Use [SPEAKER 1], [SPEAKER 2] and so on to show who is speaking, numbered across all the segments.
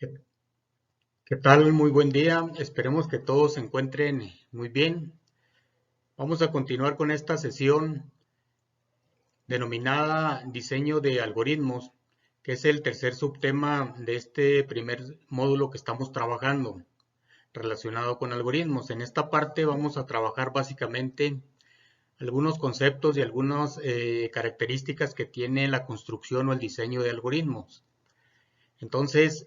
[SPEAKER 1] ¿Qué, qué tal? Muy buen día. Esperemos que todos se encuentren muy bien. Vamos a continuar con esta sesión denominada diseño de algoritmos, que es el tercer subtema de este primer módulo que estamos trabajando relacionado con algoritmos. En esta parte vamos a trabajar básicamente algunos conceptos y algunas características que tiene la construcción o el diseño de algoritmos. Entonces,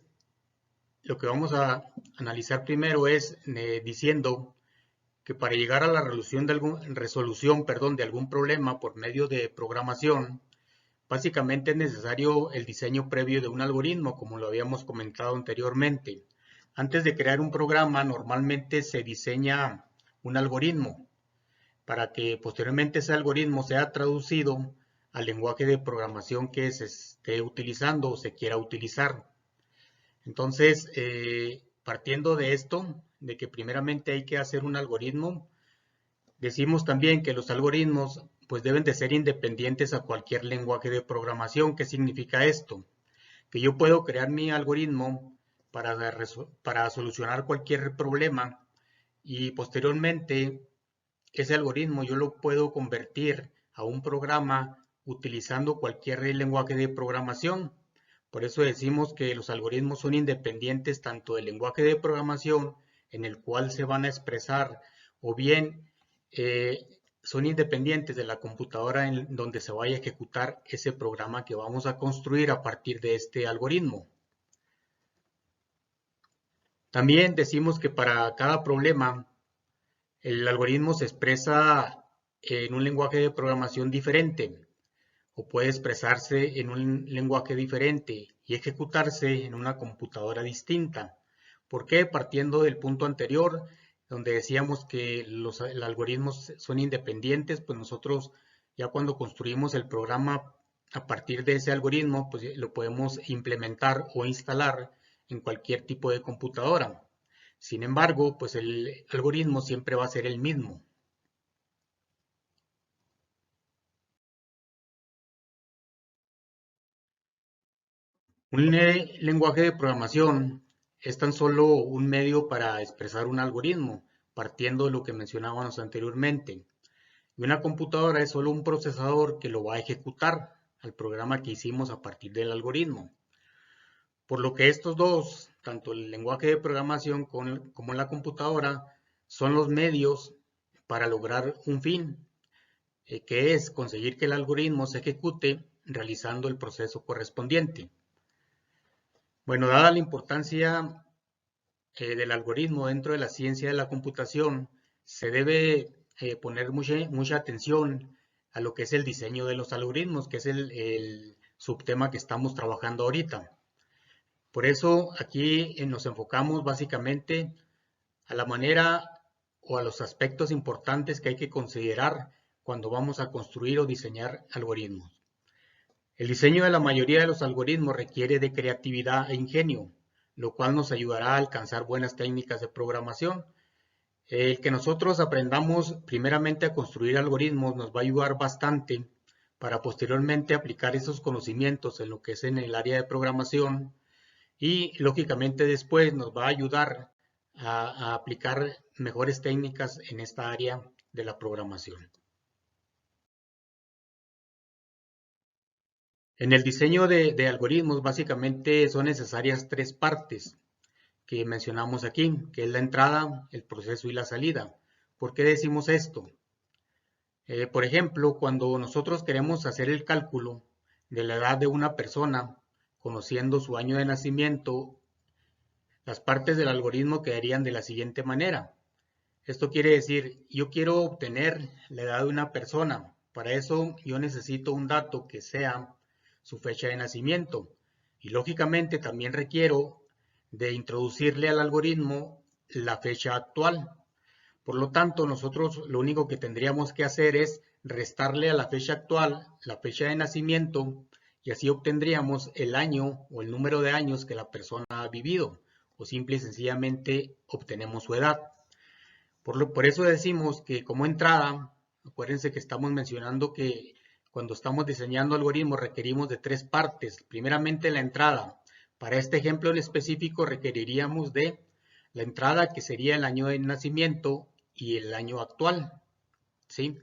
[SPEAKER 1] lo que vamos a analizar primero es diciendo que para llegar a la resolución de algún problema por medio de programación, básicamente es necesario el diseño previo de un algoritmo, como lo habíamos comentado anteriormente. Antes de crear un programa, normalmente se diseña un algoritmo para que posteriormente ese algoritmo sea traducido al lenguaje de programación que se esté utilizando o se quiera utilizar. Entonces, partiendo de esto, de que primeramente hay que hacer un algoritmo, decimos también que los algoritmos pues deben de ser independientes a cualquier lenguaje de programación. ¿Qué significa esto? Que yo puedo crear mi algoritmo para solucionar cualquier problema y posteriormente ese algoritmo yo lo puedo convertir a un programa utilizando cualquier lenguaje de programación. Por eso decimos que los algoritmos son independientes tanto del lenguaje de programación en el cual se van a expresar o bien eh, son independientes de la computadora en donde se vaya a ejecutar ese programa que vamos a construir a partir de este algoritmo. También decimos que para cada problema el algoritmo se expresa en un lenguaje de programación diferente o puede expresarse en un lenguaje diferente y ejecutarse en una computadora distinta. ¿Por qué? Partiendo del punto anterior, donde decíamos que los algoritmos son independientes, pues nosotros ya cuando construimos el programa a partir de ese algoritmo, pues lo podemos implementar o instalar en cualquier tipo de computadora. Sin embargo, pues el algoritmo siempre va a ser el mismo. Un lenguaje de programación es tan solo un medio para expresar un algoritmo, partiendo de lo que mencionábamos anteriormente. Y una computadora es solo un procesador que lo va a ejecutar al programa que hicimos a partir del algoritmo. Por lo que estos dos, tanto el lenguaje de programación como la computadora, son los medios para lograr un fin, que es conseguir que el algoritmo se ejecute realizando el proceso correspondiente. Bueno, dada la importancia del algoritmo dentro de la ciencia de la computación, se debe poner mucha atención a lo que es el diseño de los algoritmos, que es el subtema que estamos trabajando ahorita. Por eso aquí nos enfocamos básicamente a la manera o a los aspectos importantes que hay que considerar cuando vamos a construir o diseñar algoritmos. El diseño de la mayoría de los algoritmos requiere de creatividad e ingenio, lo cual nos ayudará a alcanzar buenas técnicas de programación. El que nosotros aprendamos primeramente a construir algoritmos nos va a ayudar bastante para posteriormente aplicar esos conocimientos en lo que es en el área de programación y lógicamente después nos va a ayudar a aplicar mejores técnicas en esta área de la programación. En el diseño de algoritmos básicamente son necesarias tres partes que mencionamos aquí, que es la entrada, el proceso y la salida. ¿Por qué decimos esto? Por ejemplo, cuando nosotros queremos hacer el cálculo de la edad de una persona, conociendo su año de nacimiento, las partes del algoritmo quedarían de la siguiente manera. Esto quiere decir, yo quiero obtener la edad de una persona. Para eso yo necesito un dato que sea su fecha de nacimiento. Y lógicamente también requiero de introducirle al algoritmo la fecha actual. Por lo tanto, nosotros lo único que tendríamos que hacer es restarle a la fecha actual la fecha de nacimiento y así obtendríamos el año o el número de años que la persona ha vivido o simple y sencillamente obtenemos su edad. Por eso decimos que como entrada, acuérdense que estamos mencionando que cuando estamos diseñando algoritmos requerimos de tres partes. Primeramente la entrada. Para este ejemplo en específico requeriríamos de la entrada, que sería el año de nacimiento y el año actual, ¿sí?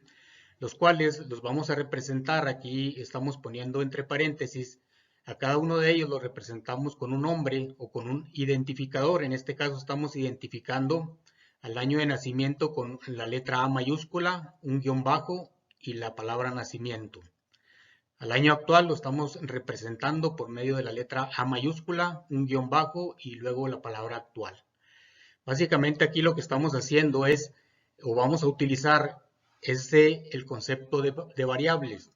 [SPEAKER 1] Los cuales los vamos a representar, aquí estamos poniendo entre paréntesis, a cada uno de ellos lo representamos con un nombre o con un identificador. En este caso estamos identificando al año de nacimiento con la letra A mayúscula, un guión bajo y la palabra nacimiento. Al año actual lo estamos representando por medio de la letra A mayúscula, un guión bajo y luego la palabra actual. Básicamente aquí lo que estamos haciendo es, o vamos a utilizar, el concepto de variables.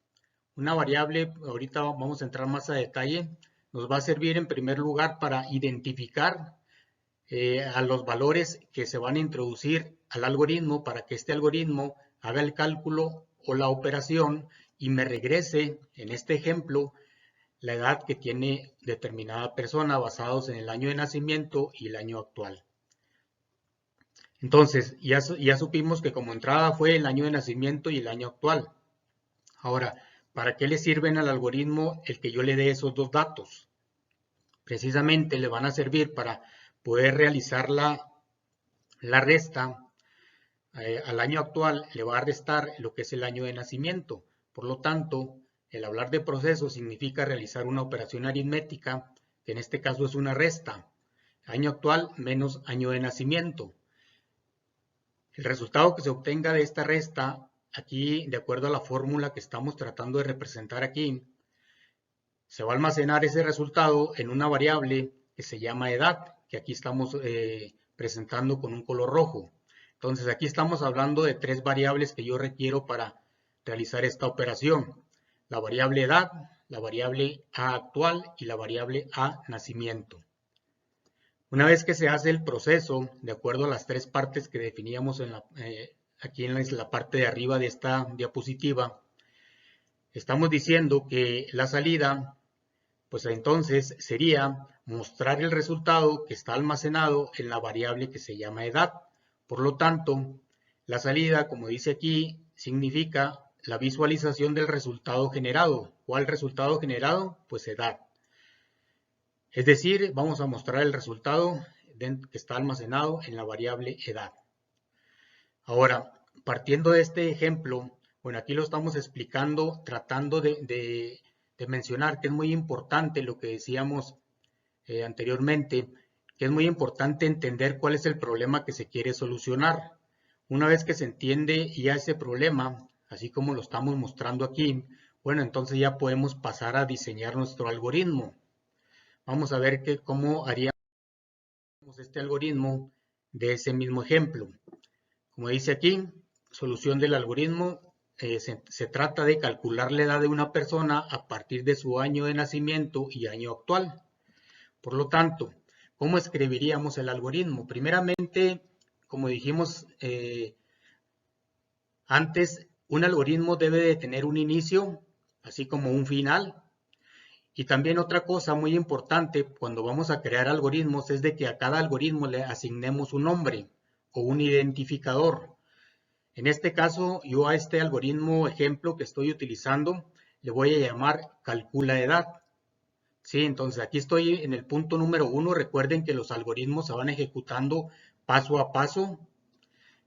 [SPEAKER 1] Una variable, ahorita vamos a entrar más a detalle, nos va a servir en primer lugar para identificar a los valores que se van a introducir al algoritmo para que este algoritmo haga el cálculo o la operación y me regrese, en este ejemplo, la edad que tiene determinada persona basados en el año de nacimiento y el año actual. Entonces, ya supimos que como entrada fue el año de nacimiento y el año actual. Ahora, ¿para qué le sirven al algoritmo el que yo le dé esos dos datos? Precisamente le van a servir para poder realizar la resta. Al año actual le va a restar lo que es el año de nacimiento. Por lo tanto, el hablar de proceso significa realizar una operación aritmética, que en este caso es una resta. Año actual menos año de nacimiento. El resultado que se obtenga de esta resta, aquí, de acuerdo a la fórmula que estamos tratando de representar aquí, se va a almacenar ese resultado en una variable que se llama edad, que aquí estamos presentando con un color rojo. Entonces aquí estamos hablando de tres variables que yo requiero para realizar esta operación. La variable edad, la variable A actual y la variable A nacimiento. Una vez que se hace el proceso, de acuerdo a las tres partes que definíamos aquí en la parte de arriba de esta diapositiva, estamos diciendo que la salida, pues entonces sería mostrar el resultado que está almacenado en la variable que se llama edad. Por lo tanto, la salida, como dice aquí, significa la visualización del resultado generado. ¿Cuál resultado generado? Pues edad. Es decir, vamos a mostrar el resultado que está almacenado en la variable edad. Ahora, partiendo de este ejemplo, bueno, aquí lo estamos explicando, tratando de mencionar que es muy importante lo que decíamos anteriormente, que es muy importante entender cuál es el problema que se quiere solucionar. Una vez que se entiende ya ese problema, así como lo estamos mostrando aquí, bueno, entonces ya podemos pasar a diseñar nuestro algoritmo. Vamos a ver cómo haríamos este algoritmo de ese mismo ejemplo. Como dice aquí, solución del algoritmo, se trata de calcular la edad de una persona a partir de su año de nacimiento y año actual. Por lo tanto, ¿cómo escribiríamos el algoritmo? Primeramente, como dijimos antes, un algoritmo debe de tener un inicio, así como un final. Y también otra cosa muy importante cuando vamos a crear algoritmos es de que a cada algoritmo le asignemos un nombre o un identificador. En este caso, yo a este algoritmo ejemplo que estoy utilizando le voy a llamar calcula edad. Sí, entonces aquí estoy en el punto número 1. Recuerden que los algoritmos se van ejecutando paso a paso,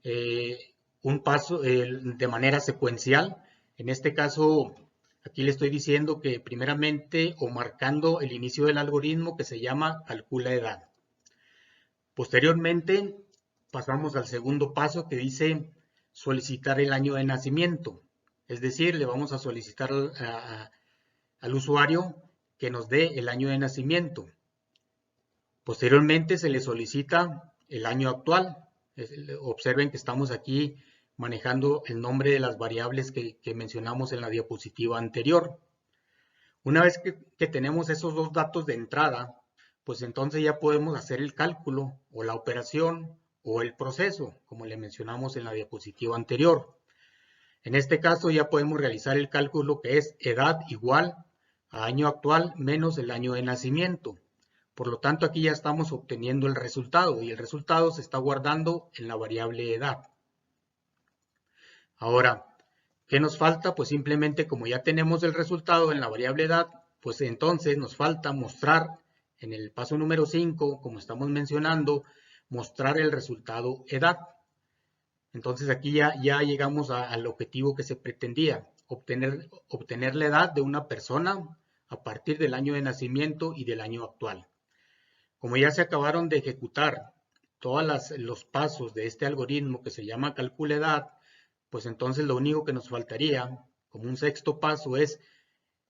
[SPEAKER 1] de manera secuencial. En este caso, aquí le estoy diciendo que primeramente o marcando el inicio del algoritmo que se llama calcula edad. Posteriormente pasamos al segundo paso que dice solicitar el año de nacimiento. Es decir, le vamos a solicitar al usuario que nos dé el año de nacimiento. Posteriormente se le solicita el año actual. Observen que estamos aquí manejando el nombre de las variables que mencionamos en la diapositiva anterior. Una vez que tenemos esos dos datos de entrada, pues entonces ya podemos hacer el cálculo o la operación o el proceso, como le mencionamos en la diapositiva anterior. En este caso ya podemos realizar el cálculo que es edad igual a año actual menos el año de nacimiento. Por lo tanto, aquí ya estamos obteniendo el resultado y el resultado se está guardando en la variable edad. Ahora, ¿qué nos falta? Pues simplemente como ya tenemos el resultado en la variable edad, pues entonces nos falta mostrar en el paso número 5, como estamos mencionando, mostrar el resultado edad. Entonces aquí ya llegamos al objetivo que se pretendía, obtener la edad de una persona a partir del año de nacimiento y del año actual. Como ya se acabaron de ejecutar todos los pasos de este algoritmo que se llama calcula edad, pues entonces lo único que nos faltaría como un sexto paso es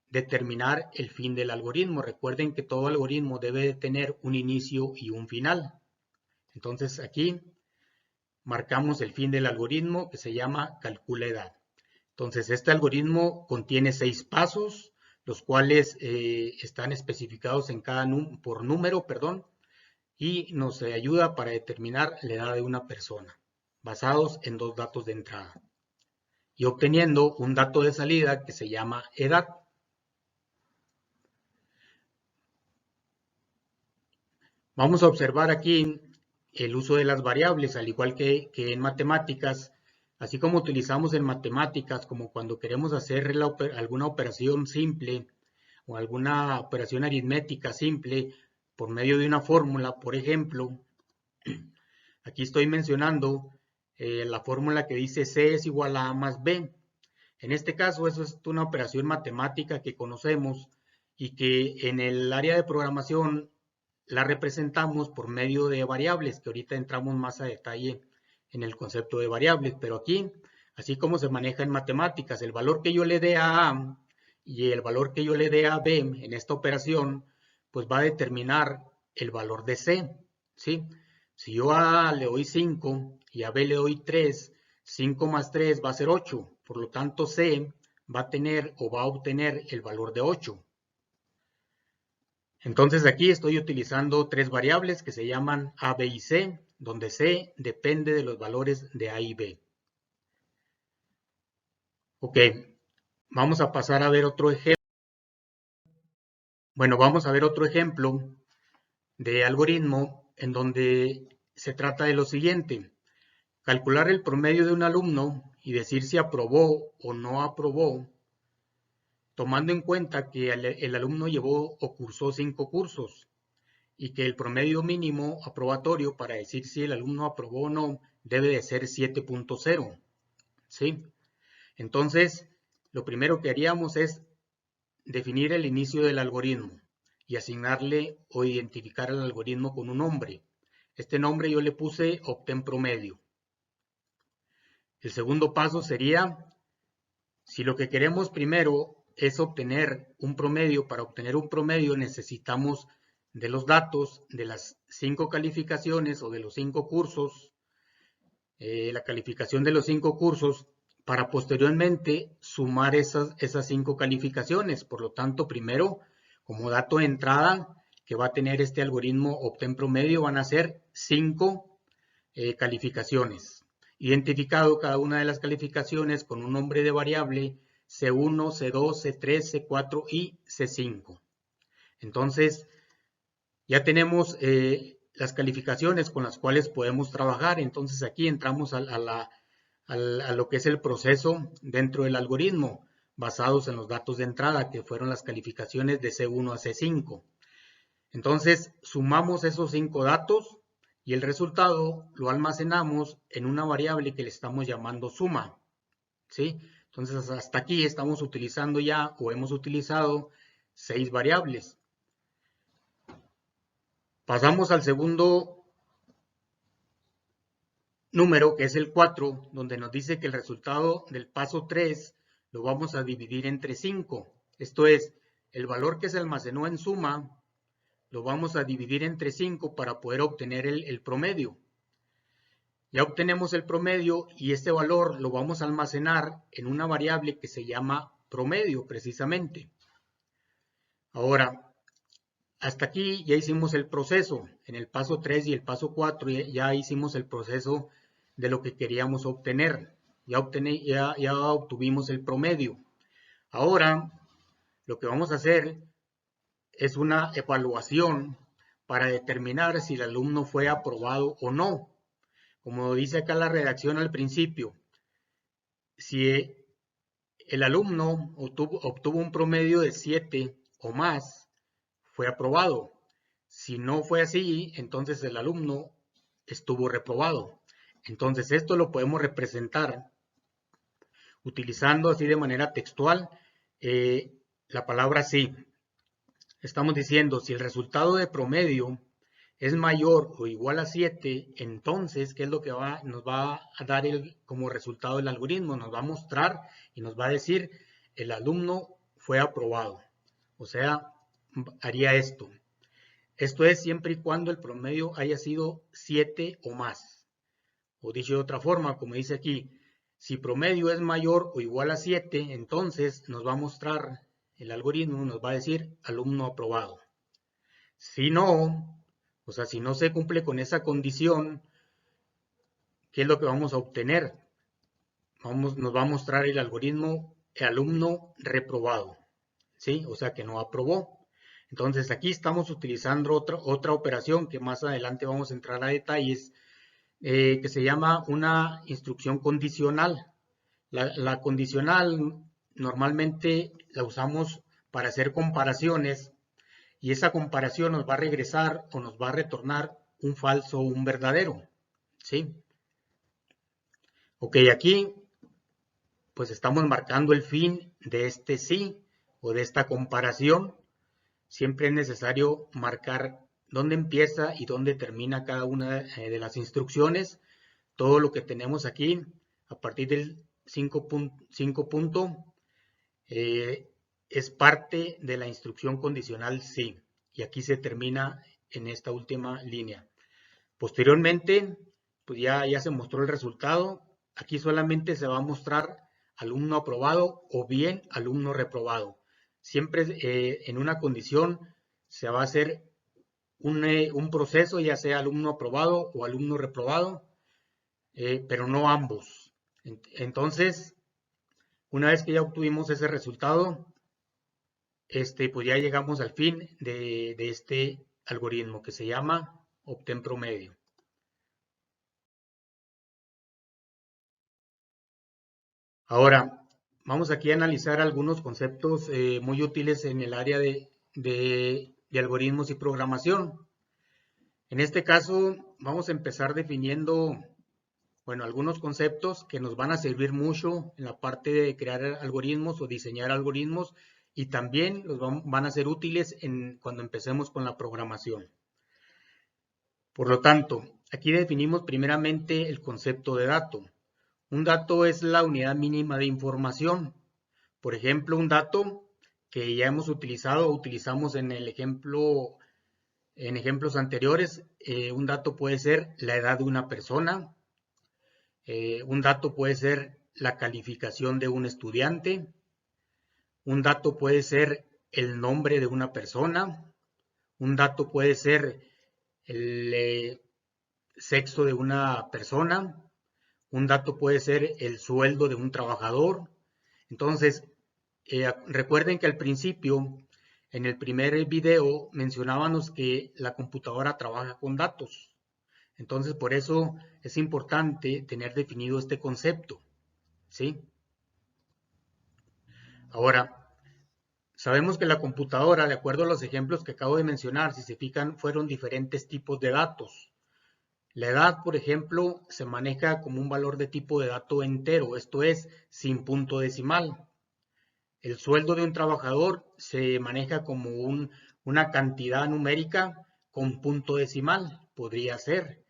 [SPEAKER 1] determinar el fin del algoritmo. Recuerden que todo algoritmo debe de tener un inicio y un final. Entonces aquí marcamos el fin del algoritmo que se llama calcula edad. Entonces este algoritmo contiene 6 pasos, los cuales están especificados en por número, y nos ayuda para determinar la edad de una persona, basados en 2 datos de entrada y obteniendo un dato de salida que se llama edad. Vamos a observar aquí el uso de las variables, al igual que en matemáticas, así como utilizamos en matemáticas, como cuando queremos hacer alguna operación simple o alguna operación aritmética simple por medio de una fórmula, por ejemplo. Aquí estoy mencionando la fórmula que dice C es igual a A más B. En este caso, eso es una operación matemática que conocemos y que en el área de programación la representamos por medio de variables, que ahorita entramos más a detalle en el concepto de variables, pero aquí, así como se maneja en matemáticas, el valor que yo le dé a A y el valor que yo le dé a B en esta operación, pues va a determinar el valor de C, ¿sí? Si yo a A le doy 5 y a B le doy 3, 5 más 3 va a ser 8, por lo tanto C va a tener o va a obtener el valor de 8. Entonces aquí estoy utilizando 3 variables que se llaman A, B y C, donde C depende de los valores de A y B. Ok, vamos a pasar a ver otro ejemplo. Bueno, vamos a ver otro ejemplo de algoritmo en donde se trata de lo siguiente. Calcular el promedio de un alumno y decir si aprobó o no aprobó, tomando en cuenta que el alumno llevó o cursó 5 cursos y que el promedio mínimo aprobatorio para decir si el alumno aprobó o no debe de ser 7.0, ¿sí? Entonces, lo primero que haríamos es definir el inicio del algoritmo y asignarle o identificar al algoritmo con un nombre. Este nombre yo le puse obtén promedio. El segundo paso sería, si lo que queremos primero es obtener un promedio, para obtener un promedio necesitamos de los datos de las 5 calificaciones o de los 5 cursos, la calificación de los 5 cursos, para posteriormente sumar esas 5 calificaciones. Por lo tanto, primero, como dato de entrada que va a tener este algoritmo obtén promedio, van a ser 5 calificaciones. Identificado cada una de las calificaciones con un nombre de variable C1, C2, C3, C4 y C5. Entonces, ya tenemos las calificaciones con las cuales podemos trabajar. Entonces, aquí entramos a lo que es el proceso dentro del algoritmo, basados en los datos de entrada, que fueron las calificaciones de C1 a C5. Entonces, sumamos esos 5 datos y el resultado lo almacenamos en una variable que le estamos llamando suma, ¿sí? Entonces, hasta aquí estamos utilizando ya o hemos utilizado 6 variables. Pasamos al segundo número, que es el 4, donde nos dice que el resultado del paso 3 lo vamos a dividir entre 5. Esto es, el valor que se almacenó en suma lo vamos a dividir entre 5 para poder obtener el promedio. Ya obtenemos el promedio y este valor lo vamos a almacenar en una variable que se llama promedio, precisamente. Ahora, hasta aquí ya hicimos el proceso. En el paso 3 y el paso 4 ya hicimos el proceso de lo que queríamos obtener. Ya obtuvimos el promedio. Ahora, lo que vamos a hacer es una evaluación para determinar si el alumno fue aprobado o no. Como dice acá la redacción al principio, si el alumno obtuvo un promedio de 7 o más, fue aprobado. Si no fue así, entonces el alumno estuvo reprobado. Entonces esto lo podemos representar utilizando así de manera textual la palabra sí. Estamos diciendo, si el resultado de promedio es mayor o igual a 7, entonces, ¿qué es lo que nos va a dar como resultado el algoritmo? Nos va a mostrar y nos va a decir, el alumno fue aprobado. O sea, haría esto. Esto es siempre y cuando el promedio haya sido 7 o más. O dicho de otra forma, como dice aquí, si promedio es mayor o igual a 7, entonces nos va a mostrar, el algoritmo nos va a decir alumno aprobado. Si no, o sea, si no se cumple con esa condición, ¿qué es lo que vamos a obtener? Nos va a mostrar el algoritmo el alumno reprobado, ¿sí? O sea, que no aprobó. Entonces aquí estamos utilizando otra operación que más adelante vamos a entrar a detalles, que se llama una instrucción condicional. La condicional normalmente la usamos para hacer comparaciones y esa comparación nos va a regresar o nos va a retornar un falso o un verdadero, ¿sí? Ok, aquí pues estamos marcando el fin de este sí o de esta comparación. Siempre es necesario marcar dónde empieza y dónde termina cada una de las instrucciones. Todo lo que tenemos aquí a partir del 5 punto es parte de la instrucción condicional sí. Y aquí se termina en esta última línea. Posteriormente, pues ya se mostró el resultado. Aquí solamente se va a mostrar alumno aprobado o bien alumno reprobado. Siempre en una condición se va a hacer un proceso, ya sea alumno aprobado o alumno reprobado, pero no ambos. Entonces, una vez que ya obtuvimos ese resultado, pues ya llegamos al fin de este algoritmo que se llama obtén promedio. Ahora, vamos aquí a analizar algunos conceptos muy útiles en el área de algoritmos y programación. En este caso, vamos a empezar definiendo, bueno, algunos conceptos que nos van a servir mucho en la parte de crear algoritmos o diseñar algoritmos y también van a ser útiles cuando empecemos con la programación. Por lo tanto, aquí definimos primeramente el concepto de dato. Un dato es la unidad mínima de información. Por ejemplo, un dato que ya hemos utilizado o utilizamos en ejemplos anteriores, un dato puede ser la edad de una persona, un dato puede ser la calificación de un estudiante, un dato puede ser el nombre de una persona, un dato puede ser el sexo de una persona, un dato puede ser el sueldo de un trabajador. Entonces, recuerden que al principio, en el primer video, mencionábamos que la computadora trabaja con datos. Entonces, por eso es importante tener definido este concepto, ¿sí? Ahora, sabemos que la computadora, de acuerdo a los ejemplos que acabo de mencionar, si se fijan, fueron diferentes tipos de datos. La edad, por ejemplo, se maneja como un valor de tipo de dato entero, esto es, sin punto decimal. El sueldo de un trabajador se maneja como una cantidad numérica con punto decimal, podría ser,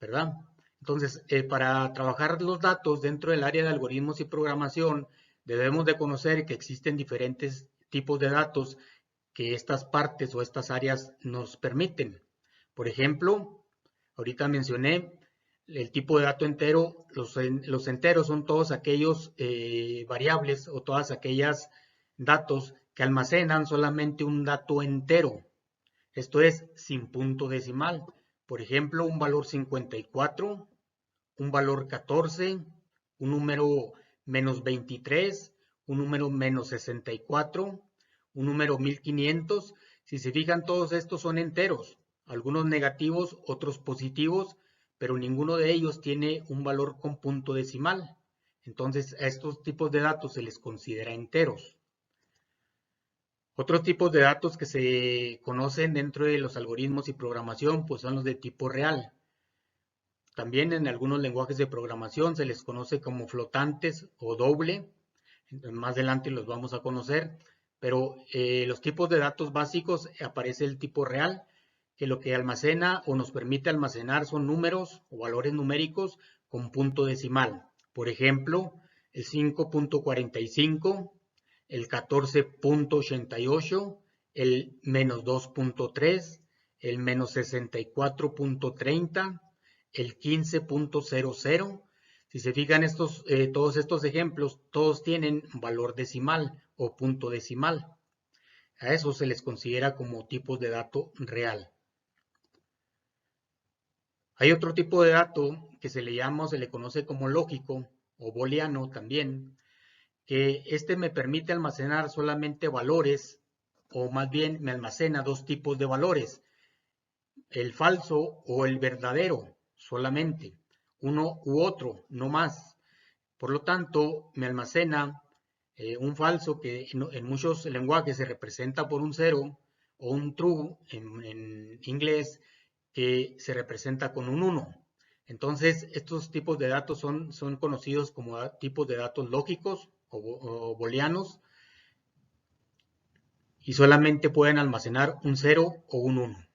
[SPEAKER 1] ¿verdad? Entonces, para trabajar los datos dentro del área de algoritmos y programación, debemos de conocer que existen diferentes tipos de datos que estas partes o estas áreas nos permiten. Por ejemplo, ahorita mencioné el tipo de dato entero. Los enteros son todos aquellos variables o todas aquellas datos que almacenan solamente un dato entero. Esto es sin punto decimal. Por ejemplo, un valor 54, un valor 14, un número menos 23, un número menos 64, un número 1500. Si se fijan, todos estos son enteros, algunos negativos, otros positivos, pero ninguno de ellos tiene un valor con punto decimal. Entonces, a estos tipos de datos se les considera enteros. Otros tipos de datos que se conocen dentro de los algoritmos y programación, pues son los de tipo real. También en algunos lenguajes de programación se les conoce como flotantes o doble. Más adelante los vamos a conocer. Pero los tipos de datos básicos aparece el tipo real, que lo que almacena o nos permite almacenar son números o valores numéricos con punto decimal. Por ejemplo, el 5.45, el 14.88, el menos 2.3, el menos 64.30, el 15.00. Si se fijan, todos estos ejemplos, todos tienen valor decimal o punto decimal. A eso se les considera como tipos de dato real. Hay otro tipo de dato que se le conoce como lógico o booleano también, que me permite almacenar solamente valores, o más bien me almacena dos tipos de valores, el falso o el verdadero solamente, uno u otro, no más. Por lo tanto, me almacena un falso que en muchos lenguajes se representa por un 0 o un true en inglés que se representa con un 1. Entonces, estos tipos de datos son conocidos como tipos de datos lógicos o booleanos y solamente pueden almacenar un 0 o un 1.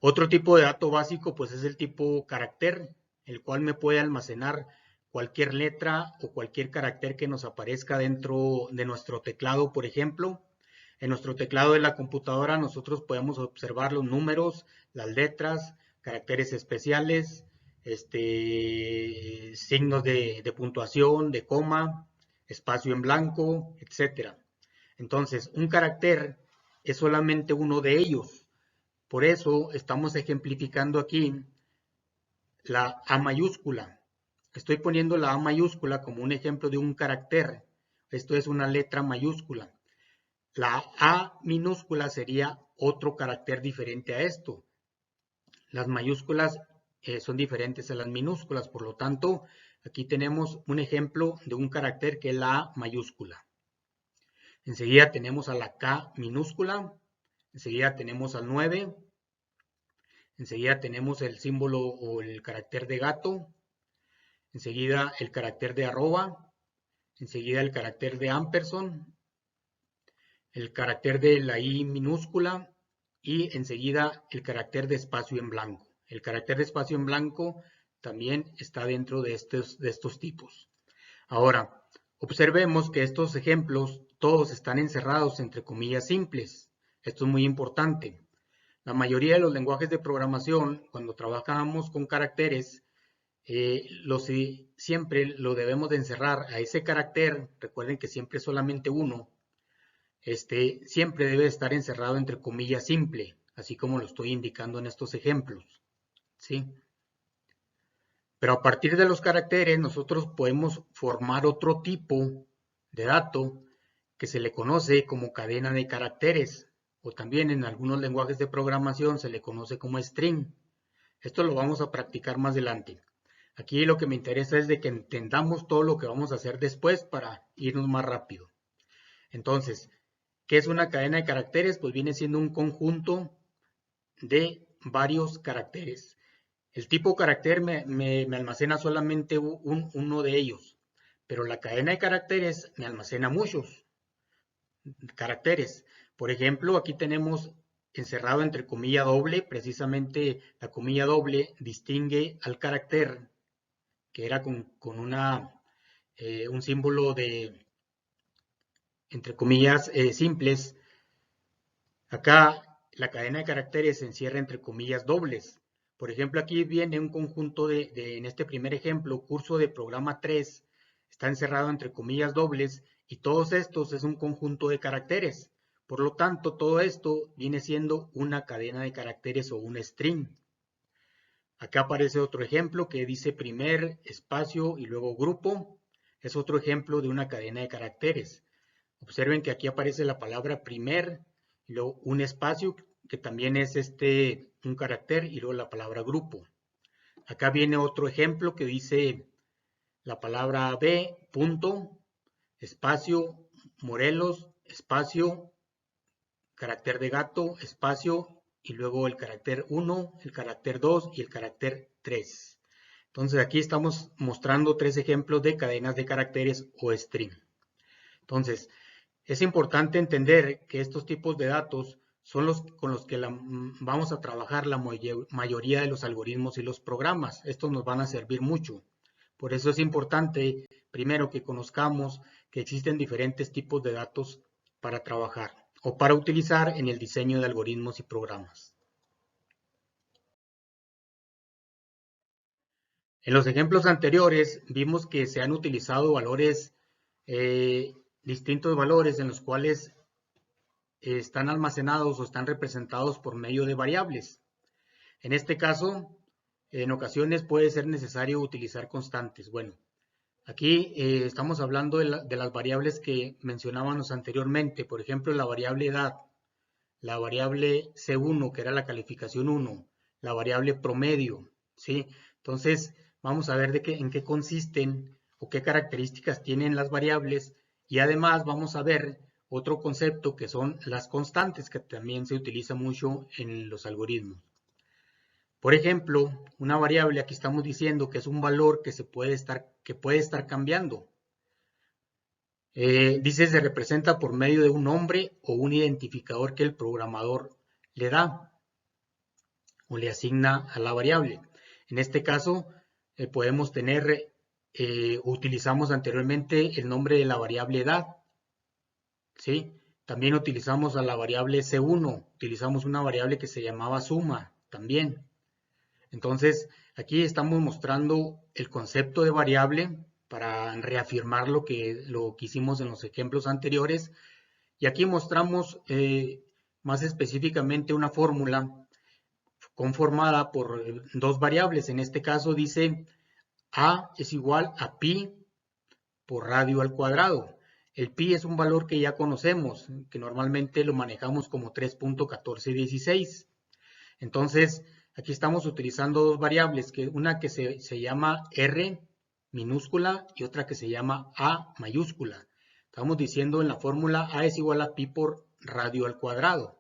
[SPEAKER 1] Otro tipo de dato básico pues es el tipo carácter, el cual me puede almacenar cualquier letra o cualquier carácter que nos aparezca dentro de nuestro teclado, por ejemplo. En nuestro teclado de la computadora nosotros podemos observar los números, las letras, caracteres especiales, signos de puntuación, de coma, espacio en blanco, etc. Entonces, un carácter es solamente uno de ellos. Por eso estamos ejemplificando aquí la A mayúscula. Estoy poniendo la A mayúscula como un ejemplo de un carácter. Esto es una letra mayúscula. La A minúscula sería otro carácter diferente a esto. Las mayúsculas son diferentes a las minúsculas, por lo tanto, aquí tenemos un ejemplo de un carácter que es la A mayúscula. Enseguida tenemos a la K minúscula, enseguida tenemos al 9, enseguida tenemos el símbolo o el carácter de gato, enseguida el carácter de arroba, enseguida el carácter de ampersand, el carácter de la I minúscula y enseguida el carácter de espacio en blanco. El carácter de espacio en blanco también está dentro de estos tipos. Ahora, observemos que estos ejemplos todos están encerrados entre comillas simples. Esto es muy importante. La mayoría de los lenguajes de programación, cuando trabajamos con caracteres, siempre lo debemos de encerrar a ese carácter. Recuerden que siempre es solamente uno. Siempre debe estar encerrado entre comillas simple, así como lo estoy indicando en estos ejemplos, ¿sí? Pero a partir de los caracteres nosotros podemos formar otro tipo de dato que se le conoce como cadena de caracteres, o también en algunos lenguajes de programación se le conoce como string. Esto lo vamos a practicar más adelante. Aquí lo que me interesa es de que entendamos todo lo que vamos a hacer después para irnos más rápido. Entonces, ¿qué es una cadena de caracteres? Pues viene siendo un conjunto de varios caracteres. El tipo carácter me almacena solamente uno de ellos, pero la cadena de caracteres me almacena muchos caracteres. Por ejemplo, aquí tenemos encerrado entre comilla doble, precisamente la comilla doble distingue al carácter que era con un símbolo de, entre comillas, simples. Acá la cadena de caracteres se encierra entre comillas dobles. Por ejemplo, aquí viene un conjunto en este primer ejemplo, curso de programa 3, está encerrado entre comillas dobles y todos estos es un conjunto de caracteres. Por lo tanto, todo esto viene siendo una cadena de caracteres o un string. Acá aparece otro ejemplo que dice primer, espacio y luego grupo. Es otro ejemplo de una cadena de caracteres. Observen que aquí aparece la palabra primer y luego un espacio que también es un carácter y luego la palabra grupo. Acá viene otro ejemplo que dice la palabra B, punto, espacio, Morelos, espacio, carácter de gato, espacio, y luego el carácter 1, el carácter 2 y el carácter 3. Entonces aquí estamos mostrando 3 ejemplos de cadenas de caracteres o string. Entonces, es importante entender que estos tipos de datos son los con los que vamos a trabajar la mayoría de los algoritmos y los programas. Estos nos van a servir mucho. Por eso es importante, primero, que conozcamos que existen diferentes tipos de datos para trabajar o para utilizar en el diseño de algoritmos y programas. En los ejemplos anteriores vimos que se han utilizado valores, distintos valores en los cuales están almacenados o están representados por medio de variables. En este caso, en ocasiones puede ser necesario utilizar constantes. Bueno, aquí estamos hablando de las variables que mencionábamos anteriormente, por ejemplo, la variable edad, la variable C1, que era la calificación 1, la variable promedio, ¿sí? Entonces, vamos a ver en qué consisten o qué características tienen las variables y además vamos a ver otro concepto que son las constantes, que también se utiliza mucho en los algoritmos. Por ejemplo, una variable, aquí estamos diciendo que es un valor que puede estar cambiando. Dice se representa por medio de un nombre o un identificador que el programador le da o le asigna a la variable. En este caso, podemos tener, utilizamos anteriormente el nombre de la variable edad, ¿sí? También utilizamos a la variable C1, utilizamos una variable que se llamaba suma también. Entonces, aquí estamos mostrando el concepto de variable para reafirmar lo que hicimos en los ejemplos anteriores. Y aquí mostramos más específicamente una fórmula conformada por dos variables. En este caso dice A es igual a pi por radio al cuadrado. El pi es un valor que ya conocemos, que normalmente lo manejamos como 3.1416. Entonces, aquí estamos utilizando dos variables, una que se llama R minúscula y otra que se llama A mayúscula. Estamos diciendo en la fórmula A es igual a pi por radio al cuadrado.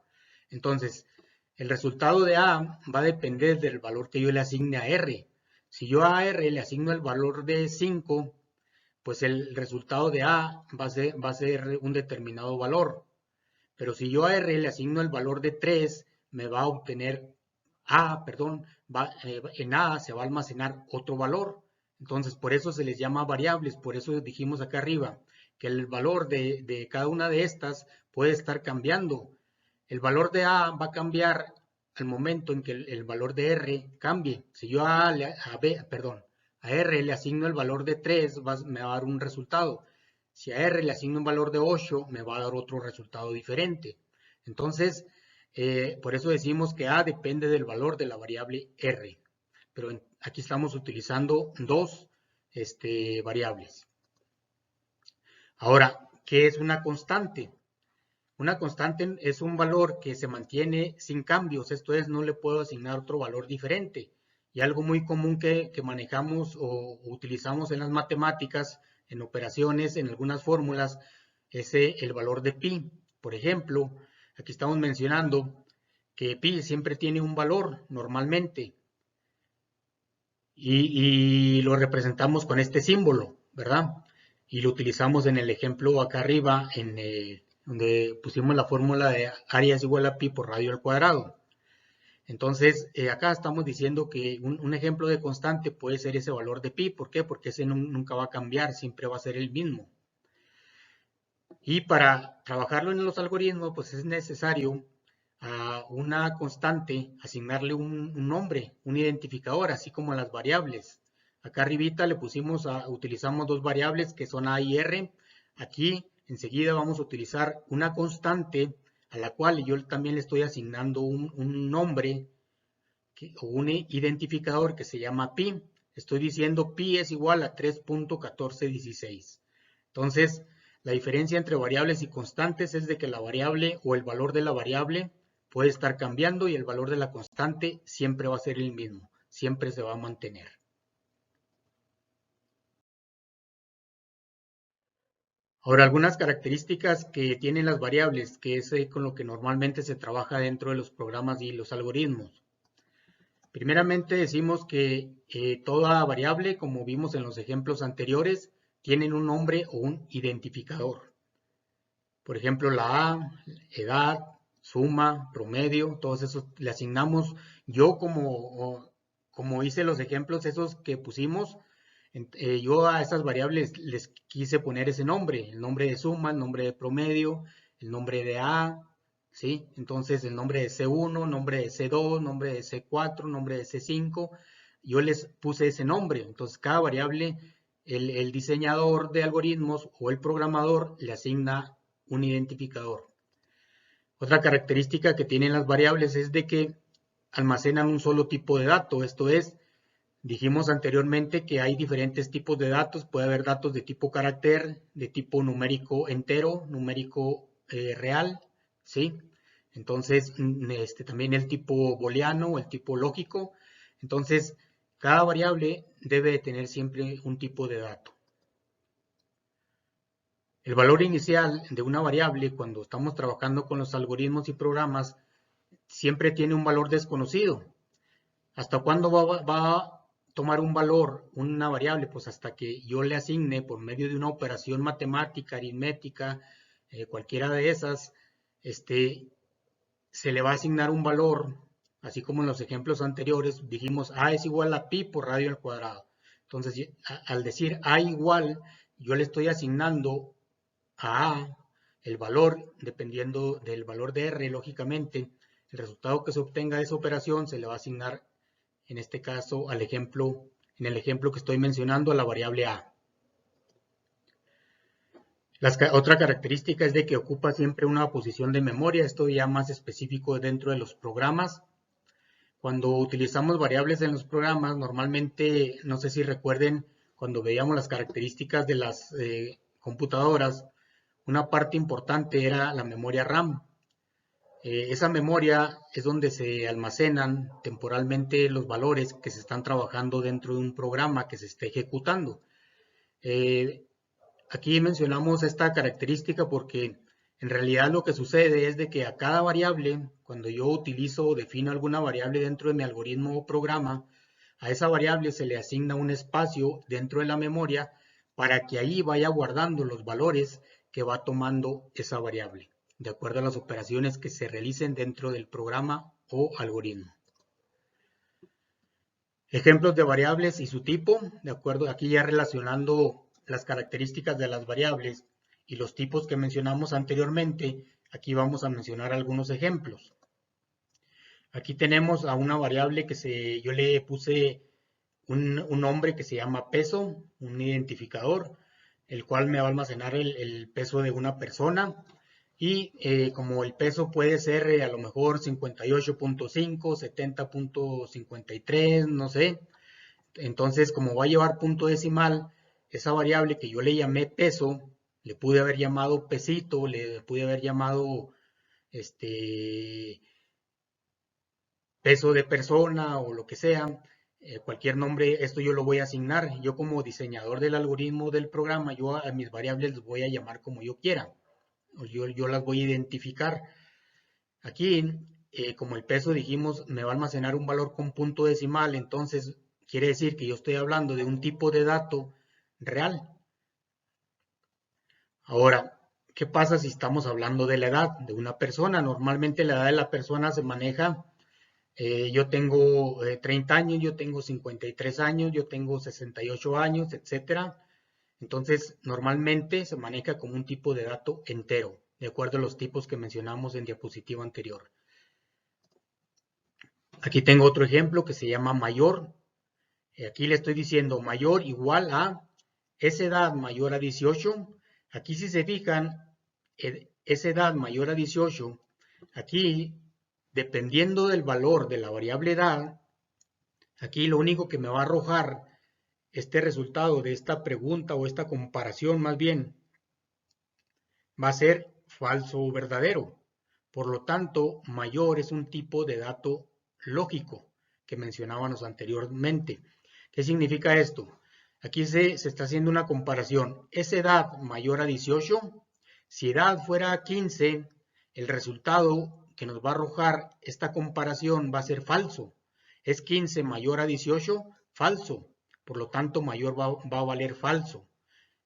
[SPEAKER 1] Entonces, el resultado de A va a depender del valor que yo le asigne a R. Si yo a R le asigno el valor de 5, pues el resultado de A va a ser un determinado valor. Pero si yo a R le asigno el valor de 3, me va a obtener en A se va a almacenar otro valor. Entonces, por eso se les llama variables, por eso dijimos acá arriba que el valor de cada una de estas puede estar cambiando. El valor de A va a cambiar al momento en que el valor de R cambie. Si yo a R le asigno el valor de 3, me va a dar un resultado. Si a R le asigno un valor de 8, me va a dar otro resultado diferente. Entonces, por eso decimos que A depende del valor de la variable R. Pero aquí estamos utilizando dos variables. Ahora, ¿qué es una constante? Una constante es un valor que se mantiene sin cambios, esto es, no le puedo asignar otro valor diferente. Y algo muy común que manejamos o utilizamos en las matemáticas, en operaciones, en algunas fórmulas, es el valor de pi. Por ejemplo, aquí estamos mencionando que pi siempre tiene un valor normalmente y lo representamos con este símbolo, ¿verdad? Y lo utilizamos en el ejemplo acá arriba, donde pusimos la fórmula de área es igual a pi por radio al cuadrado. Entonces, acá estamos diciendo que un ejemplo de constante puede ser ese valor de pi. ¿Por qué? Porque ese nunca va a cambiar, siempre va a ser el mismo. Y para trabajarlo en los algoritmos, pues es necesario a una constante asignarle un nombre, un identificador, así como las variables. Acá arribita utilizamos dos variables que son A y R. Aquí enseguida vamos a utilizar una constante a la cual yo también le estoy asignando un nombre o un identificador que se llama pi. Estoy diciendo pi es igual a 3.1416. Entonces, la diferencia entre variables y constantes es de que la variable o el valor de la variable puede estar cambiando y el valor de la constante siempre va a ser el mismo, siempre se va a mantener. Ahora, algunas características que tienen las variables, que es con lo que normalmente se trabaja dentro de los programas y los algoritmos. Primeramente decimos que toda variable, como vimos en los ejemplos anteriores, tienen un nombre o un identificador. Por ejemplo, la A, edad, suma, promedio, todos esos le asignamos. Yo como hice los ejemplos esos que pusimos, yo a esas variables les quise poner ese nombre, el nombre de suma, el nombre de promedio, el nombre de A, ¿sí? Entonces el nombre de C1, nombre de C2, nombre de C4, nombre de C5, yo les puse ese nombre. Entonces cada variable, el diseñador de algoritmos o el programador le asigna un identificador. Otra característica que tienen las variables es de que almacenan un solo tipo de dato, esto es, dijimos anteriormente que hay diferentes tipos de datos, puede haber datos de tipo carácter, de tipo numérico entero, numérico real, ¿sí? Entonces, también el tipo booleano o el tipo lógico. Entonces, cada variable debe de tener siempre un tipo de dato. El valor inicial de una variable, cuando estamos trabajando con los algoritmos y programas, siempre tiene un valor desconocido. ¿Hasta cuándo va a tomar un valor, una variable? Pues hasta que yo le asigne por medio de una operación matemática, aritmética, cualquiera de esas, se le va a asignar un valor, así como en los ejemplos anteriores dijimos A es igual a pi por radio al cuadrado. Entonces, al decir A igual, yo le estoy asignando a el valor, dependiendo del valor de R, lógicamente, el resultado que se obtenga de esa operación se le va a asignar, en este caso, en el ejemplo que estoy mencionando, a la variable A. Otra característica es de que ocupa siempre una posición de memoria, esto ya más específico dentro de los programas. Cuando utilizamos variables en los programas, normalmente, no sé si recuerden, cuando veíamos las características de las computadoras, una parte importante era la memoria RAM. Esa memoria es donde se almacenan temporalmente los valores que se están trabajando dentro de un programa que se esté ejecutando. Aquí mencionamos esta característica porque en realidad lo que sucede es de que a cada variable, cuando yo utilizo o defino alguna variable dentro de mi algoritmo o programa, a esa variable se le asigna un espacio dentro de la memoria para que ahí vaya guardando los valores que va tomando esa variable, de acuerdo a las operaciones que se realicen dentro del programa o algoritmo. Ejemplos de variables y su tipo, de acuerdo, aquí ya relacionando las características de las variables y los tipos que mencionamos anteriormente, aquí vamos a mencionar algunos ejemplos. Aquí tenemos a una variable que yo le puse un nombre que se llama peso, un identificador, el cual me va a almacenar el peso de una persona. Y como el peso puede ser a lo mejor 58.5, 70.53, no sé. Entonces, como va a llevar punto decimal, esa variable que yo le llamé peso, le pude haber llamado pesito, le pude haber llamado peso de persona o lo que sea, cualquier nombre, esto yo lo voy a asignar. Yo como diseñador del algoritmo del programa, yo a mis variables les voy a llamar como yo quiera. Yo las voy a identificar. Aquí, como el peso dijimos, me va a almacenar un valor con punto decimal, entonces quiere decir que yo estoy hablando de un tipo de dato real. Ahora, ¿qué pasa si estamos hablando de la edad de una persona? Normalmente la edad de la persona se maneja, yo tengo 30 años, yo tengo 53 años, yo tengo 68 años, etcétera. Entonces, normalmente se maneja como un tipo de dato entero, de acuerdo a los tipos que mencionamos en diapositiva anterior. Aquí tengo otro ejemplo que se llama mayor. Aquí le estoy diciendo mayor igual a esa edad mayor a 18. Aquí si se fijan, esa edad mayor a 18, aquí dependiendo del valor de la variable edad, aquí lo único que me va a arrojar este resultado de esta pregunta o esta comparación más bien va a ser falso o verdadero. Por lo tanto, mayor es un tipo de dato lógico que mencionábamos anteriormente. ¿Qué significa esto? Aquí se está haciendo una comparación. ¿Es edad mayor a 18? Si edad fuera 15, el resultado que nos va a arrojar esta comparación va a ser falso. ¿Es 15 mayor a 18? Falso. Por lo tanto, mayor va a valer falso.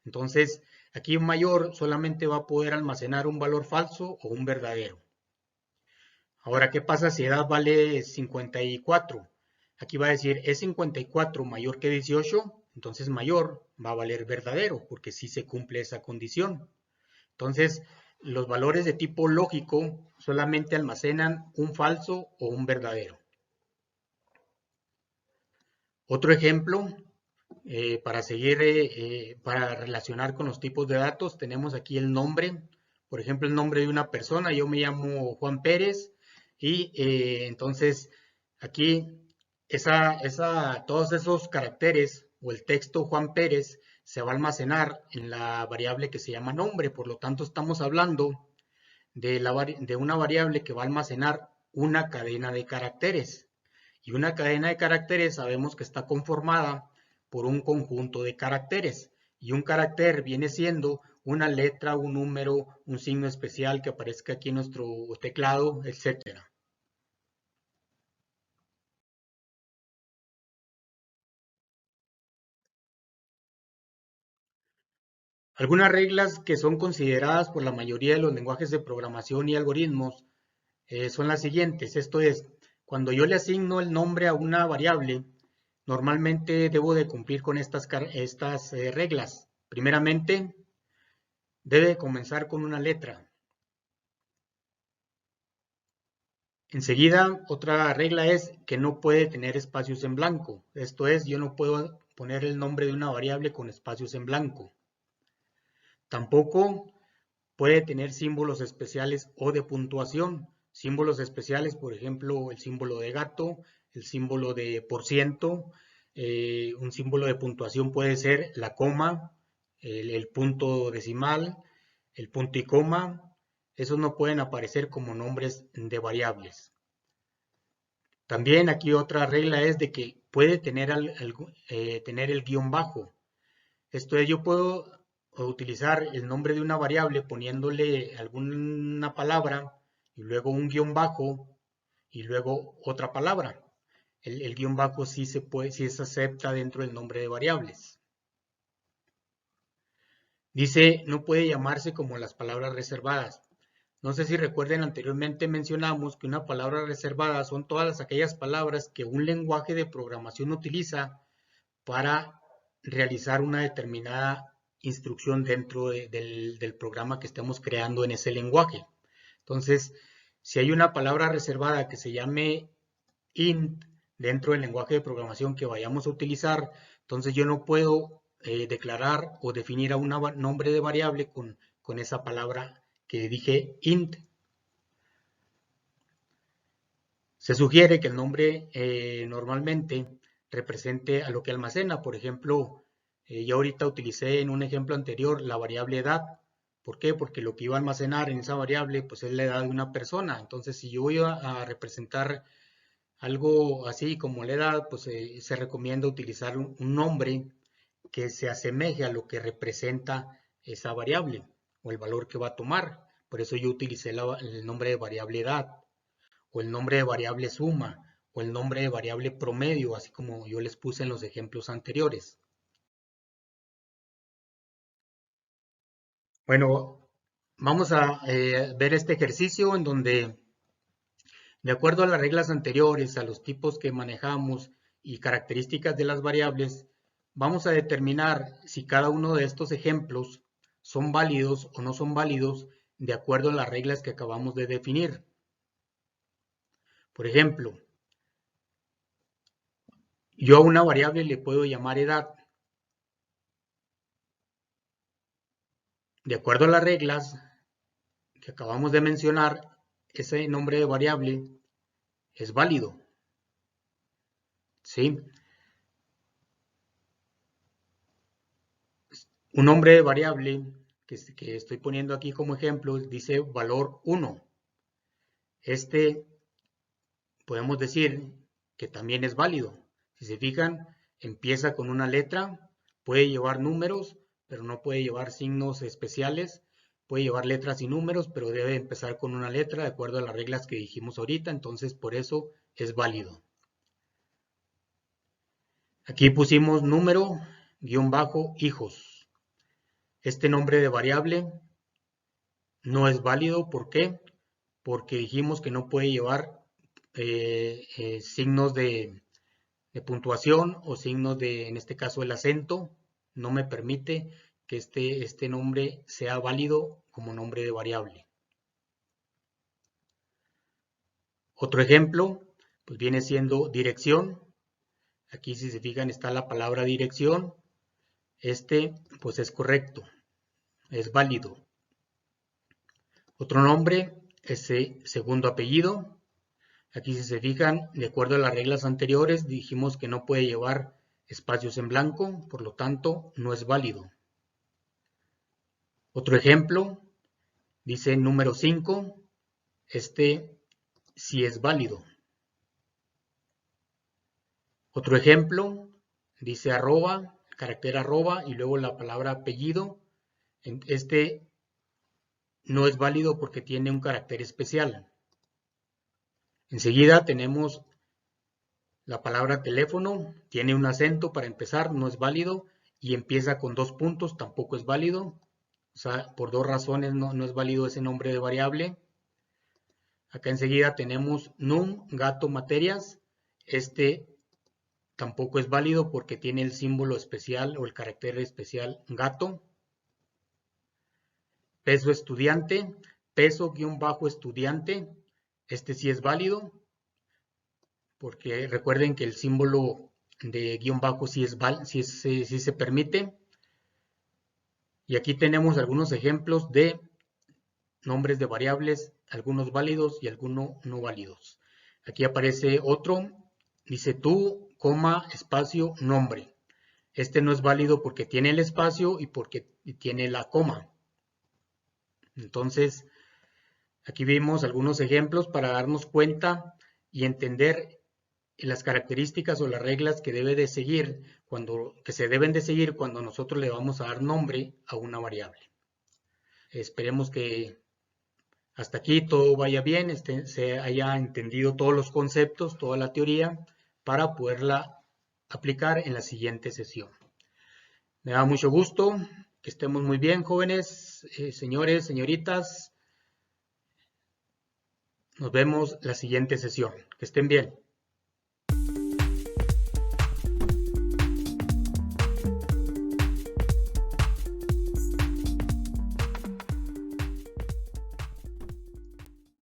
[SPEAKER 1] Entonces, aquí un mayor solamente va a poder almacenar un valor falso o un verdadero. Ahora, ¿qué pasa si edad vale 54? Aquí va a decir, ¿es 54 mayor que 18? Entonces mayor va a valer verdadero, porque sí se cumple esa condición. Entonces, los valores de tipo lógico solamente almacenan un falso o un verdadero. Otro ejemplo, para relacionar con los tipos de datos, tenemos aquí el nombre. Por ejemplo, el nombre de una persona, yo me llamo Juan Pérez y entonces aquí todos esos caracteres o el texto Juan Pérez se va a almacenar en la variable que se llama nombre. Por lo tanto, estamos hablando de una variable que va a almacenar una cadena de caracteres. Y una cadena de caracteres sabemos que está conformada por un conjunto de caracteres. Y un carácter viene siendo una letra, un número, un signo especial que aparezca aquí en nuestro teclado, etc. Algunas reglas que son consideradas por la mayoría de los lenguajes de programación y algoritmos son las siguientes. Esto es, cuando yo le asigno el nombre a una variable, normalmente debo de cumplir con estas reglas. Primeramente, debe comenzar con una letra. Enseguida, otra regla es que no puede tener espacios en blanco. Esto es, yo no puedo poner el nombre de una variable con espacios en blanco. Tampoco puede tener símbolos especiales o de puntuación. Símbolos especiales, por ejemplo, el símbolo de gato, el símbolo de por ciento. Un símbolo de puntuación puede ser la coma, el punto decimal, el punto y coma. Esos no pueden aparecer como nombres de variables. También aquí otra regla es de que puede tener el guión bajo. Esto es, yo puedo utilizar el nombre de una variable poniéndole alguna palabra y luego un guión bajo y luego otra palabra. El guión bajo sí se acepta dentro del nombre de variables. Dice, no puede llamarse como las palabras reservadas. No sé si recuerden, anteriormente mencionamos que una palabra reservada son todas aquellas palabras que un lenguaje de programación utiliza para realizar una determinada instrucción dentro del programa que estemos creando en ese lenguaje. Entonces, si hay una palabra reservada que se llame int dentro del lenguaje de programación que vayamos a utilizar, entonces yo no puedo declarar o definir a un nombre de variable con esa palabra que dije int. Se sugiere que el nombre normalmente represente a lo que almacena. Por ejemplo, yo ahorita utilicé en un ejemplo anterior la variable edad. ¿Por qué? Porque lo que iba a almacenar en esa variable pues es la edad de una persona. Entonces, si yo voy a representar algo así como la edad, pues se recomienda utilizar un nombre que se asemeje a lo que representa esa variable o el valor que va a tomar. Por eso yo utilicé el nombre de variable edad o el nombre de variable suma, o el nombre de variable promedio, así como yo les puse en los ejemplos anteriores. Bueno, vamos a ver este ejercicio en donde, de acuerdo a las reglas anteriores, a los tipos que manejamos y características de las variables, vamos a determinar si cada uno de estos ejemplos son válidos o no son válidos de acuerdo a las reglas que acabamos de definir. Por ejemplo, yo a una variable le puedo llamar edad. De acuerdo a las reglas que acabamos de mencionar, ese nombre de variable es válido. ¿Sí? Un nombre de variable que estoy poniendo aquí como ejemplo dice valor 1. Este podemos decir que también es válido. Si se fijan, empieza con una letra, Puede llevar números, pero no puede llevar signos especiales. Puede llevar letras y números, pero debe empezar con una letra de acuerdo a las reglas que dijimos ahorita, entonces por eso es válido. Aquí pusimos número, guión bajo, hijos. Este nombre de variable no es válido, ¿por qué? Porque dijimos que no puede llevar signos de puntuación o signos de, en este caso, el acento. No me permite que este nombre sea válido como nombre de variable. Otro ejemplo, pues viene siendo dirección. Aquí si se fijan está la palabra dirección. Pues es correcto, es válido. Otro nombre, ese segundo apellido. Aquí si se fijan, de acuerdo a las reglas anteriores, dijimos que no puede llevar espacios en blanco, por lo tanto, no es válido. Otro ejemplo, dice número 5, sí es válido. Otro ejemplo, dice arroba, carácter arroba y luego la palabra apellido. No es válido porque tiene un carácter especial. Enseguida tenemos la palabra teléfono, tiene un acento para empezar, no es válido, y empieza con 2 puntos, tampoco es válido. O sea, por 2 razones no es válido ese nombre de variable. Acá enseguida tenemos num, gato, materias. Tampoco es válido porque tiene el símbolo especial o el carácter especial gato. Peso estudiante, peso guión bajo estudiante. Sí es válido porque recuerden que el símbolo de guión bajo sí se permite. Y aquí tenemos algunos ejemplos de nombres de variables, algunos válidos y algunos no válidos. Aquí aparece otro, dice tú, coma, espacio, nombre. No es válido porque tiene el espacio y porque tiene la coma. Entonces, aquí vimos algunos ejemplos para darnos cuenta y entender las características o las reglas que se deben de seguir cuando nosotros le vamos a dar nombre a una variable. Esperemos que hasta aquí todo vaya bien, se haya entendido todos los conceptos, toda la teoría, para poderla aplicar en la siguiente sesión. Me da mucho gusto, que estemos muy bien, jóvenes, señores, señoritas. Nos vemos la siguiente sesión. Que estén bien.